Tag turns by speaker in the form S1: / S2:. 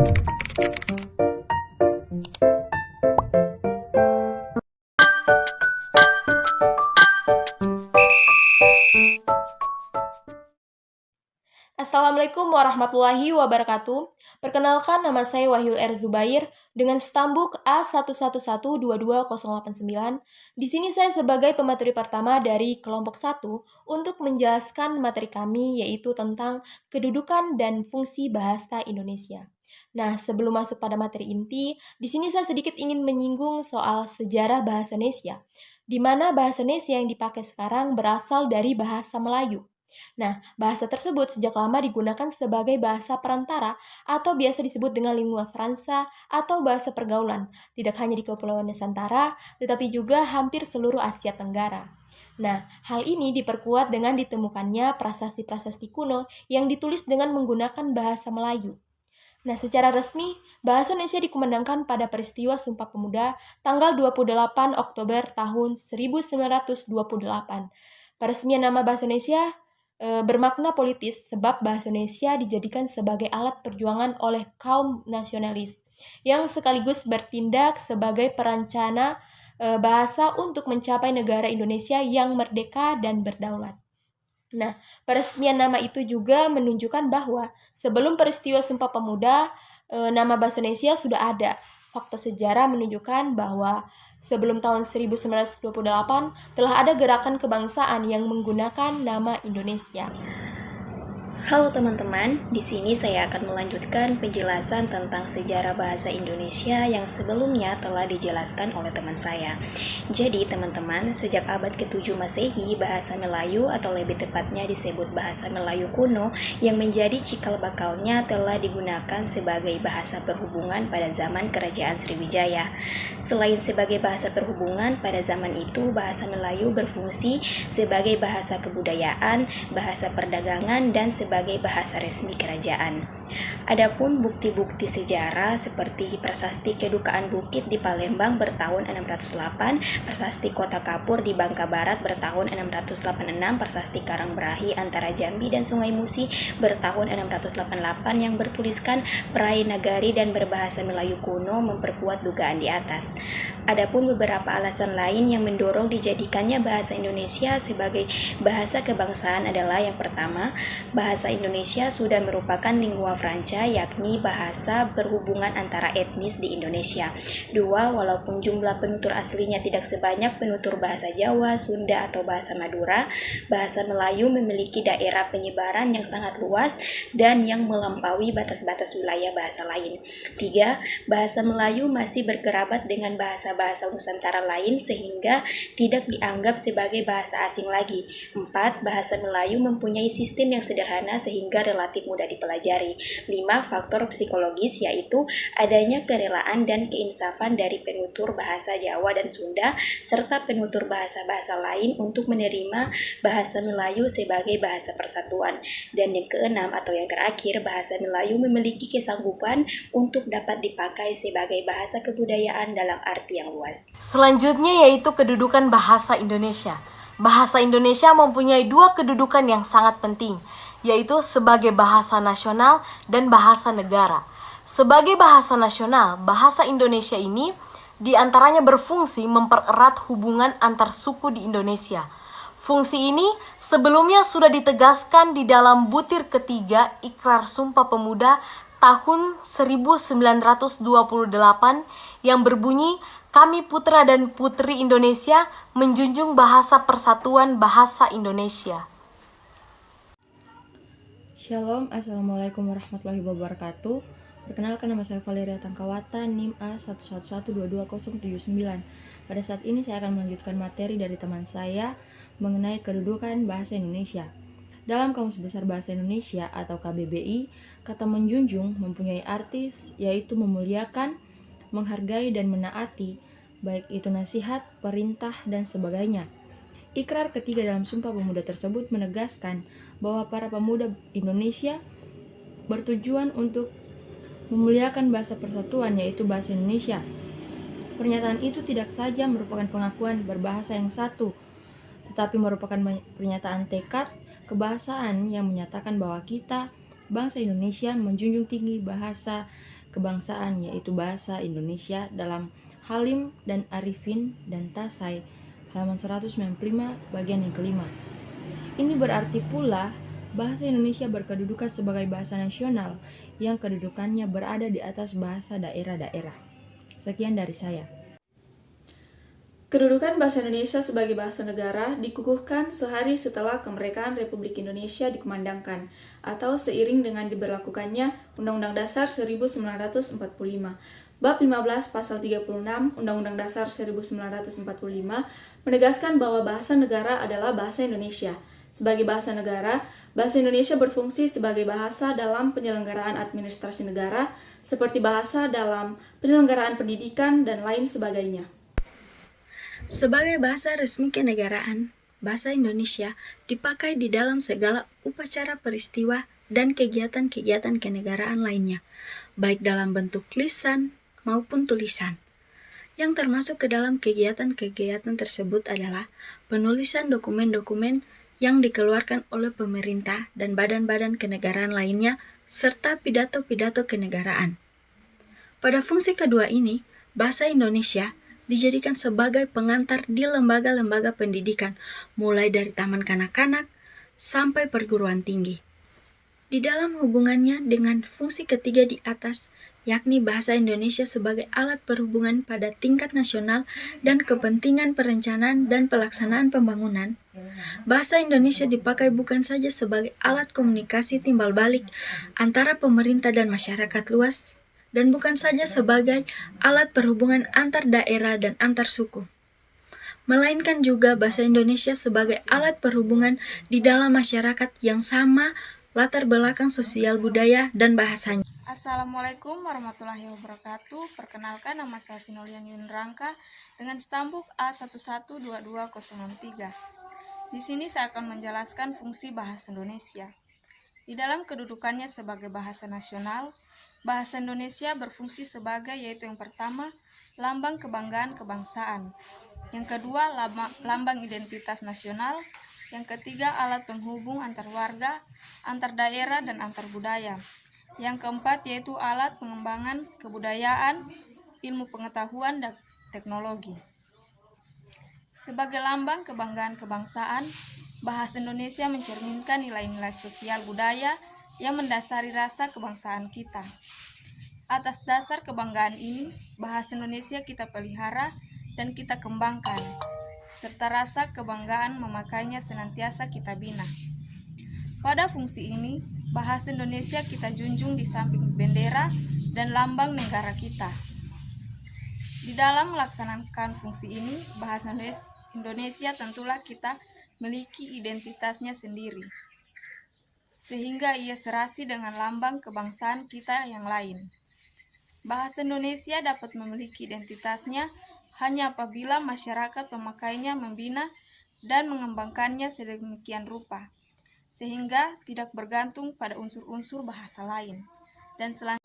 S1: Assalamualaikum warahmatullahi wabarakatuh. Perkenalkan, nama saya Wahyu R. Zubair dengan stambuk A111228089. Di sini saya sebagai pemateri pertama dari kelompok 1 untuk menjelaskan materi kami, yaitu tentang kedudukan dan fungsi bahasa Indonesia. Nah, sebelum masuk pada materi inti, di sini saya sedikit ingin menyinggung soal sejarah bahasa Indonesia, di mana bahasa Indonesia yang dipakai sekarang berasal dari bahasa Melayu. Nah, bahasa tersebut sejak lama digunakan sebagai bahasa perantara atau biasa disebut dengan lingua franca atau bahasa pergaulan, tidak hanya di Kepulauan Nusantara, tetapi juga hampir seluruh Asia Tenggara. Nah, hal ini diperkuat dengan ditemukannya prasasti-prasasti kuno yang ditulis dengan menggunakan bahasa Melayu. Nah, secara resmi, bahasa Indonesia dikumandangkan pada peristiwa Sumpah Pemuda tanggal 28 Oktober tahun 1928. Peresmian nama bahasa Indonesia bermakna politis sebab bahasa Indonesia dijadikan sebagai alat perjuangan oleh kaum nasionalis yang sekaligus bertindak sebagai perencana bahasa untuk mencapai negara Indonesia yang merdeka dan berdaulat. Nah, peresmian nama itu juga menunjukkan bahwa sebelum peristiwa Sumpah Pemuda, nama bahasa Indonesia sudah ada. Fakta sejarah menunjukkan bahwa sebelum tahun 1928 telah ada gerakan kebangsaan yang menggunakan nama Indonesia.
S2: Halo teman-teman, di sini saya akan melanjutkan penjelasan tentang sejarah bahasa Indonesia yang sebelumnya telah dijelaskan oleh teman saya. Jadi teman-teman, sejak abad ke-7 Masehi, bahasa Melayu atau lebih tepatnya disebut bahasa Melayu kuno yang menjadi cikal bakalnya telah digunakan sebagai bahasa perhubungan pada zaman Kerajaan Sriwijaya. Selain sebagai bahasa perhubungan, pada zaman itu bahasa Melayu berfungsi sebagai bahasa kebudayaan, bahasa perdagangan, dan sebagai bahasa resmi kerajaan. Adapun bukti-bukti sejarah seperti Prasasti Kedukaan Bukit di Palembang bertahun 608, Prasasti Kota Kapur di Bangka Barat bertahun 686, Prasasti Karangberahi antara Jambi dan Sungai Musi bertahun 688 yang bertuliskan Prai Nagari dan berbahasa Melayu kuno memperkuat dugaan di atas. Adapun beberapa alasan lain yang mendorong dijadikannya bahasa Indonesia sebagai bahasa kebangsaan adalah yang pertama, bahasa Indonesia sudah merupakan lingua franca, yakni bahasa berhubungan antara etnis di Indonesia. Dua, walaupun jumlah penutur aslinya tidak sebanyak penutur bahasa Jawa, Sunda, atau bahasa Madura, bahasa Melayu memiliki daerah penyebaran yang sangat luas dan yang melampaui batas-batas wilayah bahasa lain. Tiga, bahasa Melayu masih berkerabat dengan bahasa-bahasa Nusantara lain sehingga tidak dianggap sebagai bahasa asing lagi. Empat, bahasa Melayu mempunyai sistem yang sederhana sehingga relatif mudah dipelajari. 5. Faktor psikologis, yaitu adanya kerelaan dan keinsafan dari penutur bahasa Jawa dan Sunda serta penutur bahasa-bahasa lain untuk menerima bahasa Melayu sebagai bahasa persatuan. Dan yang keenam atau yang terakhir, bahasa Melayu memiliki kesanggupan untuk dapat dipakai sebagai bahasa kebudayaan dalam arti yang luas.
S1: Selanjutnya yaitu kedudukan bahasa Indonesia. Bahasa Indonesia mempunyai dua kedudukan yang sangat penting, yaitu sebagai bahasa nasional dan bahasa negara. Sebagai bahasa nasional, bahasa Indonesia ini diantaranya berfungsi mempererat hubungan antar suku di Indonesia. Fungsi ini sebelumnya sudah ditegaskan di dalam butir ketiga Ikrar Sumpah Pemuda tahun 1928 yang berbunyi, "Kami putra dan putri Indonesia menjunjung bahasa persatuan bahasa Indonesia."
S3: Shalom, Assalamualaikum warahmatullahi wabarakatuh. Perkenalkan, nama saya Valeria Tangkawata, NIM A111222079. Pada saat ini saya akan melanjutkan materi dari teman saya mengenai kedudukan bahasa Indonesia. Dalam Kamus Besar Bahasa Indonesia atau KBBI, kata menjunjung mempunyai arti yaitu memuliakan, menghargai dan menaati, baik itu nasihat, perintah, dan sebagainya. Ikrar ketiga dalam Sumpah Pemuda tersebut menegaskan bahwa para pemuda Indonesia bertujuan untuk memuliakan bahasa persatuan, yaitu bahasa Indonesia. Pernyataan itu tidak saja merupakan pengakuan berbahasa yang satu, tetapi merupakan pernyataan tekad kebahasaan yang menyatakan bahwa kita, bangsa Indonesia, menjunjung tinggi bahasa kebangsaan yaitu bahasa Indonesia dalam Halim dan Arifin dan Tasai halaman 195 bagian yang kelima. Ini berarti pula bahasa Indonesia berkedudukan sebagai bahasa nasional yang kedudukannya berada di atas bahasa daerah-daerah. Sekian dari saya.
S4: Kedudukan bahasa Indonesia sebagai bahasa negara dikukuhkan sehari setelah kemerdekaan Republik Indonesia dikumandangkan atau seiring dengan diberlakukannya Undang-Undang Dasar 1945. Bab 15 Pasal 36 Undang-Undang Dasar 1945 menegaskan bahwa bahasa negara adalah bahasa Indonesia. Sebagai bahasa negara, bahasa Indonesia berfungsi sebagai bahasa dalam penyelenggaraan administrasi negara, seperti bahasa dalam penyelenggaraan pendidikan dan lain sebagainya.
S2: Sebagai bahasa resmi kenegaraan, bahasa Indonesia dipakai di dalam segala upacara peristiwa dan kegiatan-kegiatan kenegaraan lainnya, baik dalam bentuk lisan maupun tulisan. Yang termasuk ke dalam kegiatan-kegiatan tersebut adalah penulisan dokumen-dokumen yang dikeluarkan oleh pemerintah dan badan-badan kenegaraan lainnya, serta pidato-pidato kenegaraan. Pada fungsi kedua ini, bahasa Indonesia dijadikan sebagai pengantar di lembaga-lembaga pendidikan, mulai dari taman kanak-kanak sampai perguruan tinggi. Di dalam hubungannya dengan fungsi ketiga di atas, yakni bahasa Indonesia sebagai alat perhubungan pada tingkat nasional dan kepentingan perencanaan dan pelaksanaan pembangunan, bahasa Indonesia dipakai bukan saja sebagai alat komunikasi timbal balik antara pemerintah dan masyarakat luas, dan bukan saja sebagai alat perhubungan antar daerah dan antar suku, melainkan juga bahasa Indonesia sebagai alat perhubungan di dalam masyarakat yang sama latar belakang sosial budaya dan bahasanya.
S5: Assalamualaikum warahmatullahi wabarakatuh. Perkenalkan, nama saya Vinolian Yunrangka dengan stambuk A1122003. Di sini saya akan menjelaskan fungsi bahasa Indonesia. Di dalam kedudukannya sebagai bahasa nasional, bahasa Indonesia berfungsi sebagai, yaitu yang pertama, lambang kebanggaan kebangsaan. Yang kedua, lambang identitas nasional. Yang ketiga, alat penghubung antar warga, antar daerah, dan antar budaya. Yang keempat, yaitu alat pengembangan kebudayaan, ilmu pengetahuan, dan teknologi. Sebagai lambang kebanggaan kebangsaan, bahasa Indonesia mencerminkan nilai-nilai sosial budaya yang mendasari rasa kebangsaan kita. Atas dasar kebanggaan ini, bahasa Indonesia kita pelihara dan kita kembangkan, serta rasa kebanggaan memakainya senantiasa kita bina. Pada fungsi ini, bahasa Indonesia kita junjung di samping bendera dan lambang negara kita. Di dalam melaksanakan fungsi ini, bahasa Indonesia tentulah kita memiliki identitasnya sendiri, sehingga ia serasi dengan lambang kebangsaan kita yang lain. Bahasa Indonesia dapat memiliki identitasnya hanya apabila masyarakat pemakainya membina dan mengembangkannya sedemikian rupa, sehingga tidak bergantung pada unsur-unsur bahasa lain. Dan selanjutnya,